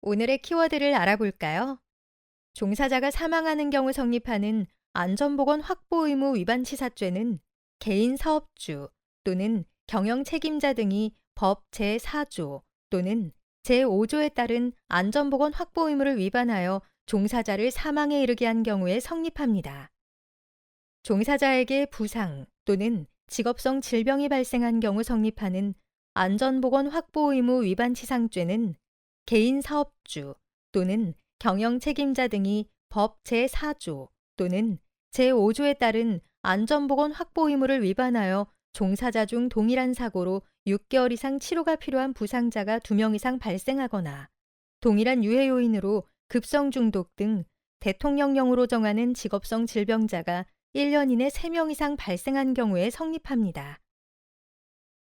오늘의 키워드를 알아볼까요? 종사자가 사망하는 경우 성립하는 안전보건 확보 의무 위반 치사죄는 개인 사업주 또는 경영 책임자 등이 법 제4조 또는 제5조에 따른 안전보건 확보 의무를 위반하여 종사자를 사망에 이르게 한 경우에 성립합니다. 종사자에게 부상 또는 직업성 질병이 발생한 경우 성립하는 안전보건 확보 의무 위반 치상죄는 개인 사업주 또는 경영 책임자 등이 법 제4조 또는 제5조에 따른 안전보건 확보 의무를 위반하여 종사자 중 동일한 사고로 6개월 이상 치료가 필요한 부상자가 2명 이상 발생하거나 동일한 유해 요인으로 급성 중독 등 대통령령으로 정하는 직업성 질병자가 1년 이내 3명 이상 발생한 경우에 성립합니다.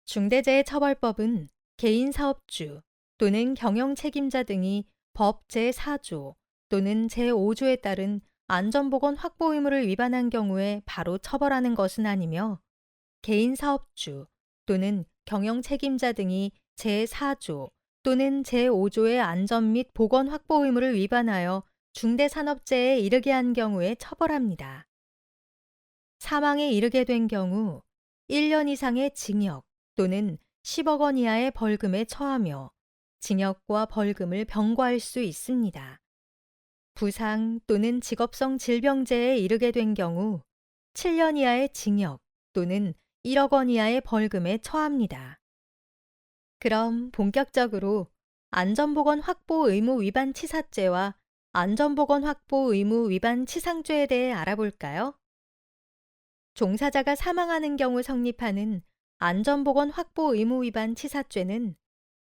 중대재해처벌법은 개인 사업주 또는 경영 책임자 등이 법 제4조 또는 제5조에 따른 안전보건 확보 의무를 위반한 경우에 바로 처벌하는 것은 아니며 개인 사업주 또는 경영 책임자 등이 제4조 또는 제5조의 안전 및 보건 확보 의무를 위반하여 중대산업재해에 이르게 한 경우에 처벌합니다. 사망에 이르게 된 경우 1년 이상의 징역 또는 10억 원 이하의 벌금에 처하며 징역과 벌금을 병과할 수 있습니다. 부상 또는 직업성 질병재해에 이르게 된 경우 7년 이하의 징역 또는 1억 원 이하의 벌금에 처합니다. 그럼 본격적으로 안전보건 확보 의무 위반 치사죄와 안전보건 확보 의무 위반 치상죄에 대해 알아볼까요? 종사자가 사망하는 경우 성립하는 안전보건 확보 의무 위반 치사죄는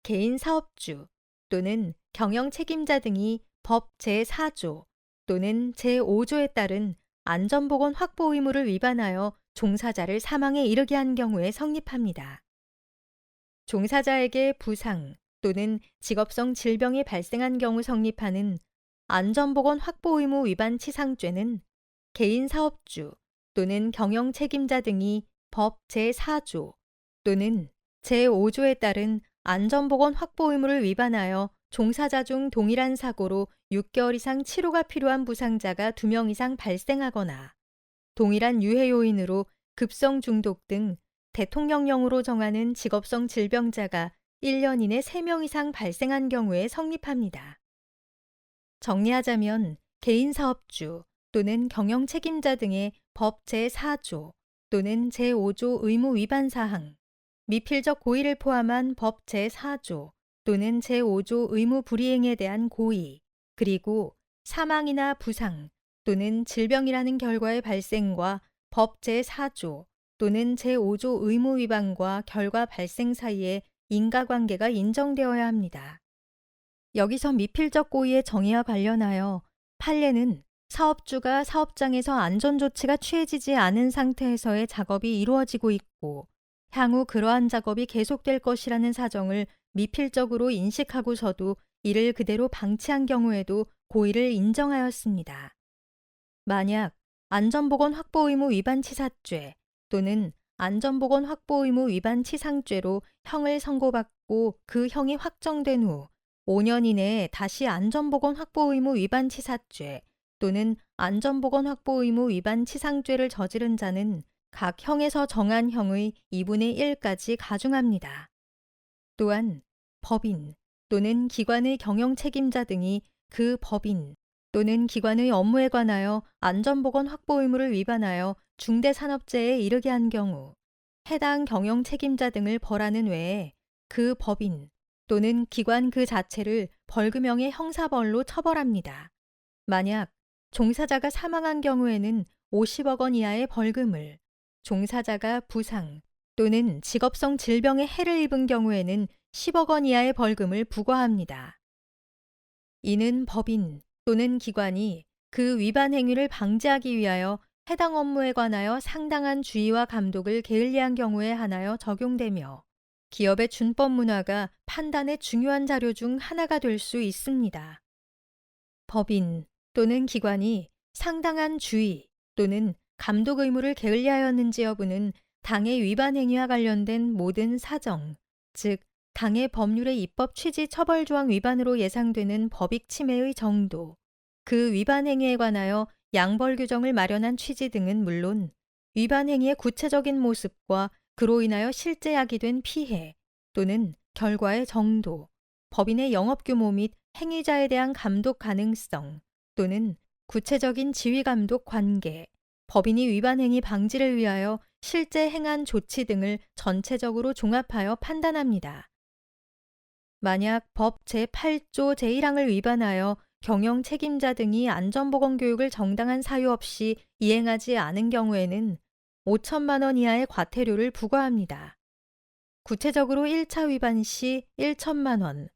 개인 사업주 또는 경영 책임자 등이 법 제4조 또는 제5조에 따른 안전보건 확보 의무를 위반하여 종사자를 사망에 이르게 한 경우에 성립합니다. 종사자에게 부상 또는 직업성 질병이 발생한 경우 성립하는 안전보건 확보 의무 위반 치상죄는 개인 사업주 또는 경영 책임자 등이 법 제4조 또는 제5조에 따른 안전보건 확보 의무를 위반하여 종사자 중 동일한 사고로 6개월 이상 치료가 필요한 부상자가 2명 이상 발생하거나 동일한 유해 요인으로 급성 중독 등 대통령령으로 정하는 직업성 질병자가 1년 이내 3명 이상 발생한 경우에 성립합니다. 정리하자면 개인 사업주 또는 경영 책임자 등의 법 제4조 또는 제5조 의무 위반 사항, 미필적 고의를 포함한 법 제4조 또는 제5조 의무 불이행에 대한 고의, 그리고 사망이나 부상 또는 질병이라는 결과의 발생과 법 제4조 또는 제5조 의무 위반과 결과 발생 사이에 인과관계가 인정되어야 합니다. 여기서 미필적 고의의 정의와 관련하여 판례는 사업주가 사업장에서 안전조치가 취해지지 않은 상태에서의 작업이 이루어지고 있고 향후 그러한 작업이 계속될 것이라는 사정을 미필적으로 인식하고서도 이를 그대로 방치한 경우에도 고의를 인정하였습니다. 만약 안전보건 확보 의무 위반 치사죄 또는 안전보건 확보 의무 위반 치상죄로 형을 선고받고 그 형이 확정된 후 5년 이내에 다시 안전보건 확보 의무 위반 치사죄 또는 안전보건 확보 의무 위반 치상죄를 저지른 자는 각 형에서 정한 형의 2분의 1까지 가중합니다. 또한 법인 또는 기관의 경영 책임자 등이 그 법인 또는 기관의 업무에 관하여 안전보건 확보 의무를 위반하여 중대산업재해에 이르게 한 경우 해당 경영 책임자 등을 벌하는 외에 그 법인 또는 기관 그 자체를 벌금형의 형사벌로 처벌합니다. 만약 종사자가 사망한 경우에는 50억 원 이하의 벌금을, 종사자가 부상 또는 직업성 질병에 해를 입은 경우에는 10억 원 이하의 벌금을 부과합니다. 이는 법인 또는 기관이 그 위반 행위를 방지하기 위하여 해당 업무에 관하여 상당한 주의와 감독을 게을리한 경우에 한하여 적용되며 기업의 준법 문화가 판단의 중요한 자료 중 하나가 될 수 있습니다. 법인 또는 기관이 상당한 주의 또는 감독 의무를 게을리하였는지 여부는 당의 위반 행위와 관련된 모든 사정, 즉 당해 법률의 입법 취지 처벌 조항 위반으로 예상되는 법익 침해의 정도, 그 위반 행위에 관하여 양벌 규정을 마련한 취지 등은 물론 위반 행위의 구체적인 모습과 그로 인하여 실제 야기된 피해 또는 결과의 정도, 법인의 영업 규모 및 행위자에 대한 감독 가능성 또는 구체적인 지휘 감독 관계, 법인이 위반 행위 방지를 위하여 실제 행한 조치 등을 전체적으로 종합하여 판단합니다. 만약 법 제8조 제1항을 위반하여 경영 책임자 등이 안전보건 교육을 정당한 사유 없이 이행하지 않은 경우에는 5천만 원 이하의 과태료를 부과합니다. 구체적으로 1차 위반 시 1천만 원,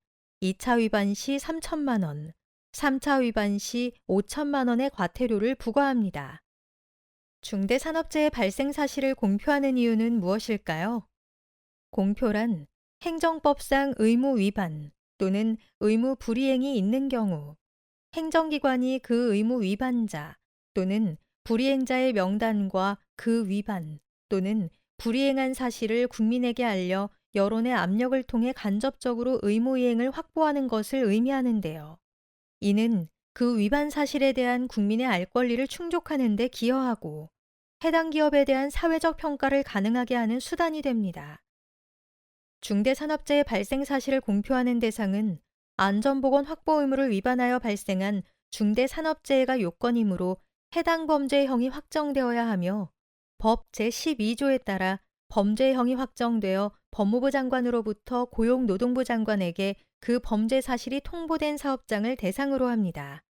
2차 위반 시 3천만 원, 3차 위반 시 5천만 원의 과태료를 부과합니다. 중대산업재해 발생 사실을 공표하는 이유는 무엇일까요? 공표란 행정법상 의무 위반 또는 의무 불이행이 있는 경우 행정기관이 그 의무 위반자 또는 불이행자의 명단과 그 위반 또는 불이행한 사실을 국민에게 알려 여론의 압력을 통해 간접적으로 의무 이행을 확보하는 것을 의미하는데요. 이는 그 위반 사실에 대한 국민의 알 권리를 충족하는 데 기여하고 해당 기업에 대한 사회적 평가를 가능하게 하는 수단이 됩니다. 중대산업재해 발생 사실을 공표하는 대상은 안전보건 확보 의무를 위반하여 발생한 중대산업재해가 요건이므로 해당 범죄형이 확정되어야 하며 법 제12조에 따라 범죄형이 확정되어 법무부 장관으로부터 고용노동부 장관에게 그 범죄 사실이 통보된 사업장을 대상으로 합니다.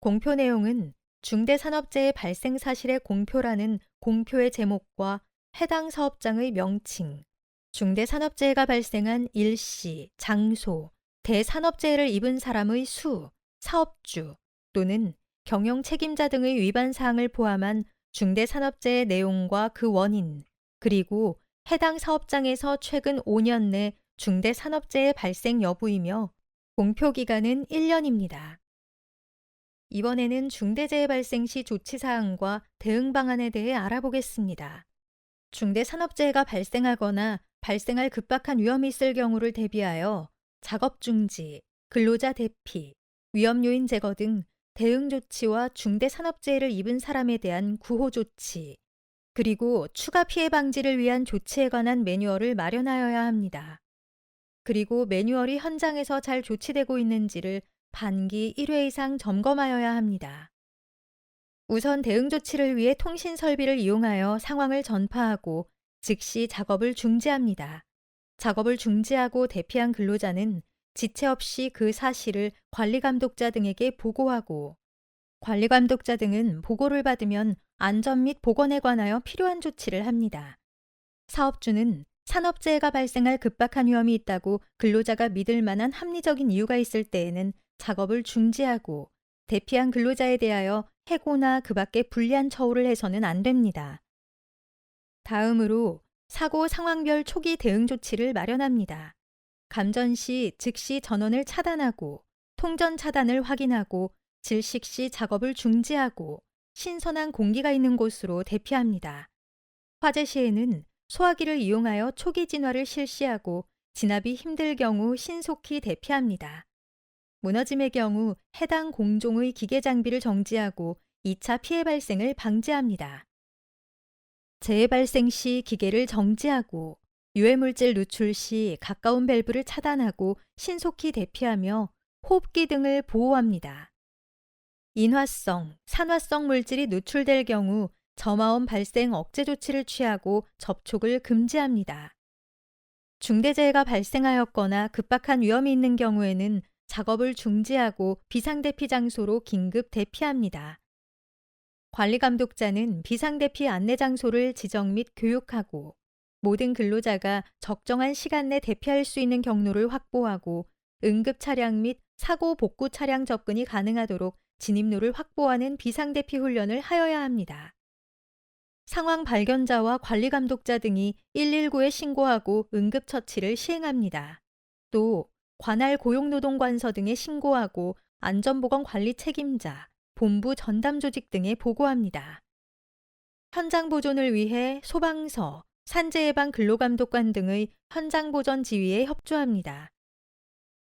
공표 내용은 중대산업재해 발생 사실의 공표라는 공표의 제목과 해당 사업장의 명칭, 중대산업재해가 발생한 일시, 장소, 대산업재해를 입은 사람의 수, 사업주 또는 경영 책임자 등의 위반 사항을 포함한 중대산업재해 내용과 그 원인, 그리고 해당 사업장에서 최근 5년 내 중대산업재해 발생 여부이며 공표 기간은 1년입니다. 이번에는 중대재해 발생 시 조치사항과 대응 방안에 대해 알아보겠습니다. 중대산업재해가 발생하거나 발생할 급박한 위험이 있을 경우를 대비하여 작업 중지, 근로자 대피, 위험 요인 제거 등 대응 조치와 중대산업재해를 입은 사람에 대한 구호 조치, 그리고 추가 피해 방지를 위한 조치에 관한 매뉴얼을 마련하여야 합니다. 그리고 매뉴얼이 현장에서 잘 조치되고 있는지를 반기 1회 이상 점검하여야 합니다. 우선 대응 조치를 위해 통신 설비를 이용하여 상황을 전파하고 즉시 작업을 중지합니다. 작업을 중지하고 대피한 근로자는 지체 없이 그 사실을 관리감독자 등에게 보고하고 관리감독자 등은 보고를 받으면 안전 및 보건에 관하여 필요한 조치를 합니다. 사업주는 산업재해가 발생할 급박한 위험이 있다고 근로자가 믿을 만한 합리적인 이유가 있을 때에는 작업을 중지하고 대피한 근로자에 대하여 해고나 그 밖의 불리한 처우를 해서는 안 됩니다. 다음으로 사고 상황별 초기 대응 조치를 마련합니다. 감전 시 즉시 전원을 차단하고 통전 차단을 확인하고 질식 시 작업을 중지하고 신선한 공기가 있는 곳으로 대피합니다. 화재 시에는 소화기를 이용하여 초기 진화를 실시하고 진압이 힘들 경우 신속히 대피합니다. 무너짐의 경우 해당 공종의 기계 장비를 정지하고 2차 피해 발생을 방지합니다. 재해 발생 시 기계를 정지하고 유해물질 누출 시 가까운 밸브를 차단하고 신속히 대피하며 호흡기 등을 보호합니다. 인화성, 산화성 물질이 누출될 경우 점화원 발생 억제 조치를 취하고 접촉을 금지합니다. 중대재해가 발생하였거나 급박한 위험이 있는 경우에는 작업을 중지하고 비상대피 장소로 긴급 대피합니다. 관리감독자는 비상대피 안내 장소를 지정 및 교육하고 모든 근로자가 적정한 시간 내 대피할 수 있는 경로를 확보하고 응급 차량 및 사고 복구 차량 접근이 가능하도록 진입로를 확보하는 비상대피 훈련을 하여야 합니다. 상황 발견자와 관리감독자 등이 119에 신고하고 응급처치를 시행합니다. 또 관할 고용노동관서 등에 신고하고 안전보건관리 책임자, 본부 전담조직 등에 보고합니다. 현장 보존을 위해 소방서, 산재예방 근로감독관 등의 현장 보전 지휘에 협조합니다.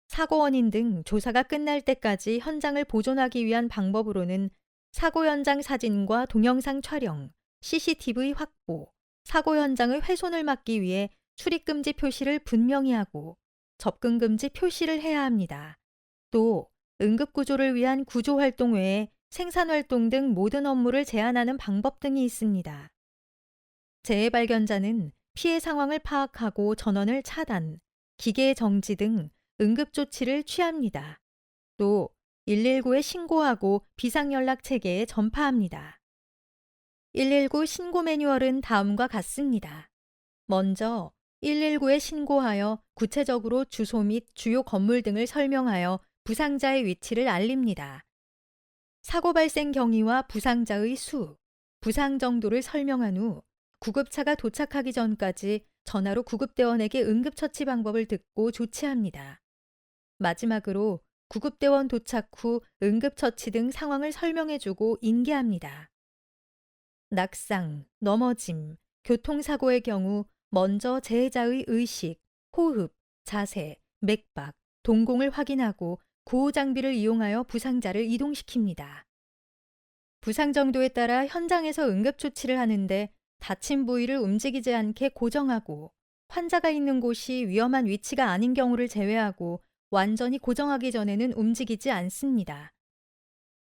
사고 원인 등 조사가 끝날 때까지 현장을 보존하기 위한 방법으로는 사고 현장 사진과 동영상 촬영, CCTV 확보, 사고 현장의 훼손을 막기 위해 출입금지 표시를 분명히 하고 접근금지 표시를 해야 합니다. 또 응급구조를 위한 구조활동 외에 생산활동 등 모든 업무를 제한하는 방법 등이 있습니다. 재해 발견자는 피해 상황을 파악하고 전원을 차단, 기계 정지 등 응급조치를 취합니다. 또 119에 신고하고 비상연락 체계에 전파합니다. 119 신고 매뉴얼은 다음과 같습니다. 먼저 119에 신고하여 구체적으로 주소 및 주요 건물 등을 설명하여 부상자의 위치를 알립니다. 사고 발생 경위와 부상자의 수, 부상 정도를 설명한 후 구급차가 도착하기 전까지 전화로 구급대원에게 응급처치 방법을 듣고 조치합니다. 마지막으로 구급대원 도착 후 응급처치 등 상황을 설명해주고 인계합니다. 낙상, 넘어짐, 교통사고의 경우 먼저 재해자의 의식, 호흡, 자세, 맥박, 동공을 확인하고 구호장비를 이용하여 부상자를 이동시킵니다. 부상 정도에 따라 현장에서 응급조치를 하는데 다친 부위를 움직이지 않게 고정하고 환자가 있는 곳이 위험한 위치가 아닌 경우를 제외하고 완전히 고정하기 전에는 움직이지 않습니다.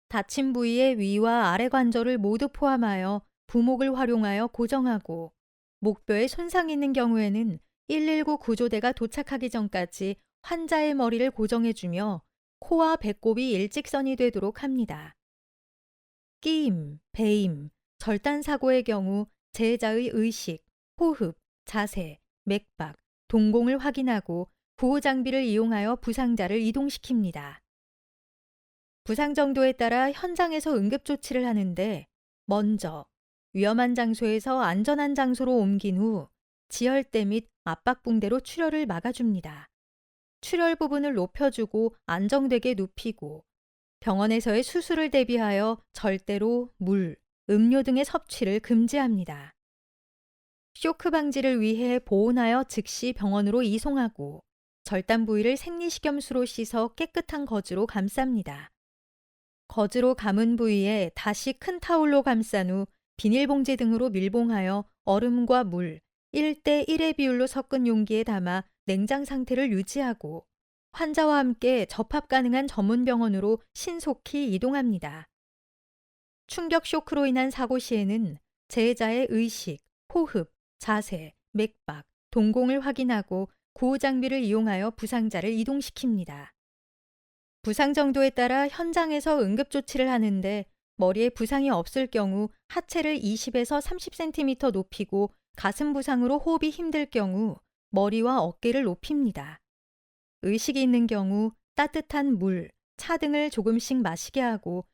다친 부위의 위와 아래 관절을 모두 포함하여 부목을 활용하여 고정하고 목뼈에 손상이 있는 경우에는 119 구조대가 도착하기 전까지 환자의 머리를 고정해주며 코와 배꼽이 일직선이 되도록 합니다. 끼임, 배임, 절단사고의 경우 재해자의 의식, 호흡, 자세, 맥박, 동공을 확인하고 구호장비를 이용하여 부상자를 이동시킵니다. 부상 정도에 따라 현장에서 응급조치를 하는데 먼저 위험한 장소에서 안전한 장소로 옮긴 후 지혈대 및 압박붕대로 출혈을 막아줍니다. 출혈 부분을 높여주고 안정되게 눕히고 병원에서의 수술을 대비하여 절대로 물, 음료 등의 섭취를 금지합니다. 쇼크 방지를 위해 보온하여 즉시 병원으로 이송하고 절단 부위를 생리식염수로 씻어 깨끗한 거즈로 감쌉니다. 거즈로 감은 부위에 다시 큰 타올로 감싼 후 비닐봉지 등으로 밀봉하여 얼음과 물 1대1의 비율로 섞은 용기에 담아 냉장 상태를 유지하고 환자와 함께 접합 가능한 전문 병원으로 신속히 이동합니다. 충격 쇼크로 인한 사고 시에는 재해자의 의식, 호흡, 자세, 맥박, 동공을 확인하고 구호장비를 이용하여 부상자를 이동시킵니다. 부상 정도에 따라 현장에서 응급조치를 하는데 머리에 부상이 없을 경우 하체를 20에서 30cm 높이고 가슴 부상으로 호흡이 힘들 경우 머리와 어깨를 높입니다. 의식이 있는 경우 따뜻한 물, 차 등을 조금씩 마시게 하고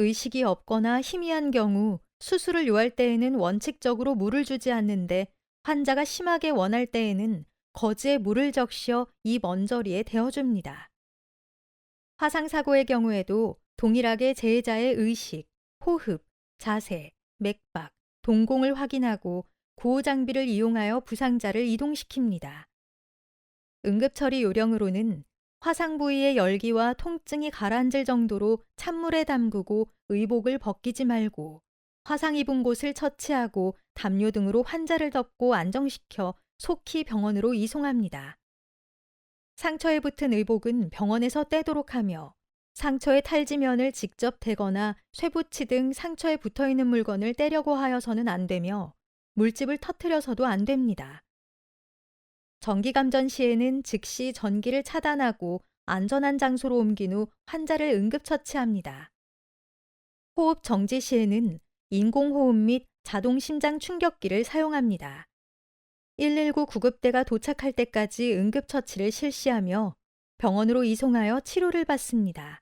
의식이 없거나 희미한 경우 수술을 요할 때에는 원칙적으로 물을 주지 않는데 환자가 심하게 원할 때에는 거즈에 물을 적셔 입 언저리에 대어줍니다. 화상사고의 경우에도 동일하게 재해자의 의식, 호흡, 자세, 맥박, 동공을 확인하고 구호장비를 이용하여 부상자를 이동시킵니다. 응급처리 요령으로는 화상 부위의 열기와 통증이 가라앉을 정도로 찬물에 담그고 의복을 벗기지 말고 화상 입은 곳을 처치하고 담요 등으로 환자를 덮고 안정시켜 속히 병원으로 이송합니다. 상처에 붙은 의복은 병원에서 떼도록 하며 상처의 탈지면을 직접 대거나 쇠붙이 등 상처에 붙어있는 물건을 떼려고 하여서는 안 되며 물집을 터뜨려서도 안 됩니다. 전기감전 시에는 즉시 전기를 차단하고 안전한 장소로 옮긴 후 환자를 응급처치합니다. 호흡 정지 시에는 인공호흡 및 자동 심장 충격기를 사용합니다. 119 구급대가 도착할 때까지 응급처치를 실시하며 병원으로 이송하여 치료를 받습니다.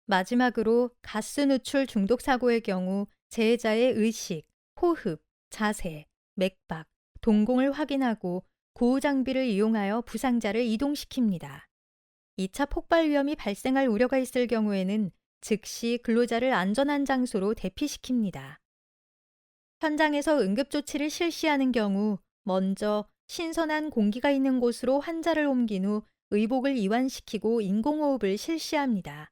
마지막으로 가스 누출 중독 사고의 경우 재해자의 의식, 호흡, 자세, 맥박, 동공을 확인하고 구호장비를 이용하여 부상자를 이동시킵니다. 2차 폭발 위험이 발생할 우려가 있을 경우에는 즉시 근로자를 안전한 장소로 대피시킵니다. 현장에서 응급조치를 실시하는 경우 먼저 신선한 공기가 있는 곳으로 환자를 옮긴 후 의복을 이완시키고 인공호흡을 실시합니다.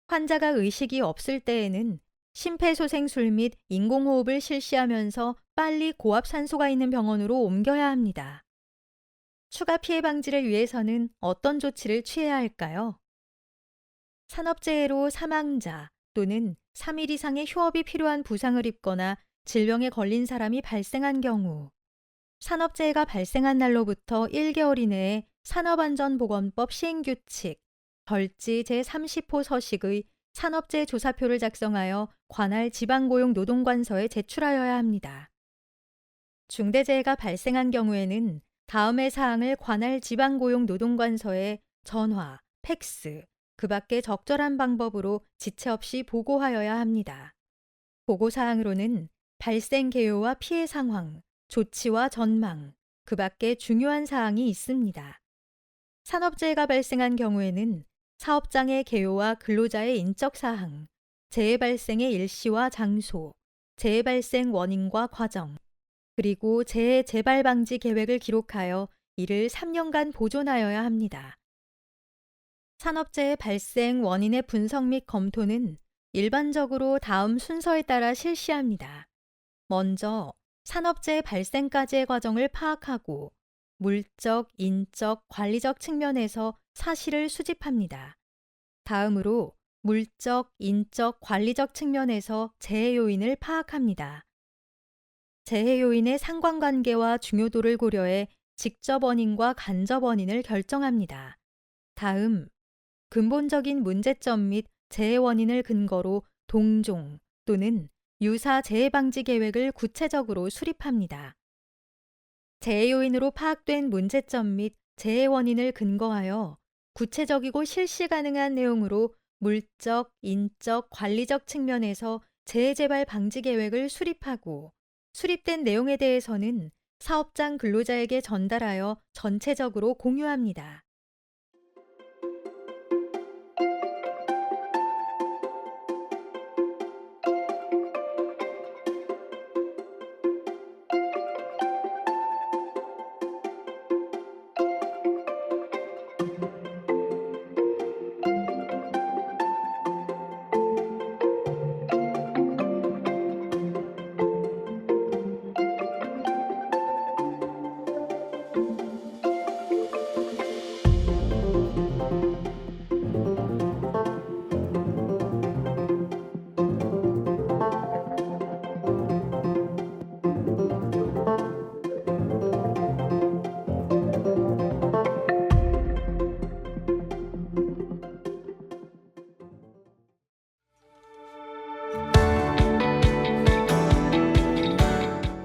환자가 의식이 없을 때에는 심폐소생술 및 인공호흡을 실시하면서 빨리 고압산소가 있는 병원으로 옮겨야 합니다. 추가 피해 방지를 위해서는 어떤 조치를 취해야 할까요? 산업재해로 사망자 또는 3일 이상의 휴업이 필요한 부상을 입거나 질병에 걸린 사람이 발생한 경우, 산업재해가 발생한 날로부터 1개월 이내에 산업안전보건법 시행규칙, 별지 제30호 서식의 산업재해 조사표를 작성하여 관할 지방고용노동관서에 제출하여야 합니다. 중대재해가 발생한 경우에는 다음의 사항을 관할 지방고용노동관서에 전화, 팩스, 그 밖에 적절한 방법으로 지체 없이 보고하여야 합니다. 보고사항으로는 발생 개요와 피해 상황, 조치와 전망, 그 밖에 중요한 사항이 있습니다. 산업재해가 발생한 경우에는 사업장의 개요와 근로자의 인적 사항, 재해 발생의 일시와 장소, 재해 발생 원인과 과정, 그리고 재해 재발 방지 계획을 기록하여 이를 3년간 보존하여야 합니다. 산업재해 발생 원인의 분석 및 검토는 일반적으로 다음 순서에 따라 실시합니다. 먼저 산업재해 발생까지의 과정을 파악하고 물적, 인적, 관리적 측면에서 사실을 수집합니다. 다음으로 물적, 인적, 관리적 측면에서 재해 요인을 파악합니다. 재해 요인의 상관관계와 중요도를 고려해 직접 원인과 간접 원인을 결정합니다. 다음, 근본적인 문제점 및 재해 원인을 근거로 동종 또는 유사 재해 방지 계획을 구체적으로 수립합니다. 재해 요인으로 파악된 문제점 및 재해 원인을 근거하여 구체적이고 실시 가능한 내용으로 물적, 인적, 관리적 측면에서 재해 재발 방지 계획을 수립하고 수립된 내용에 대해서는 사업장 근로자에게 전달하여 전체적으로 공유합니다.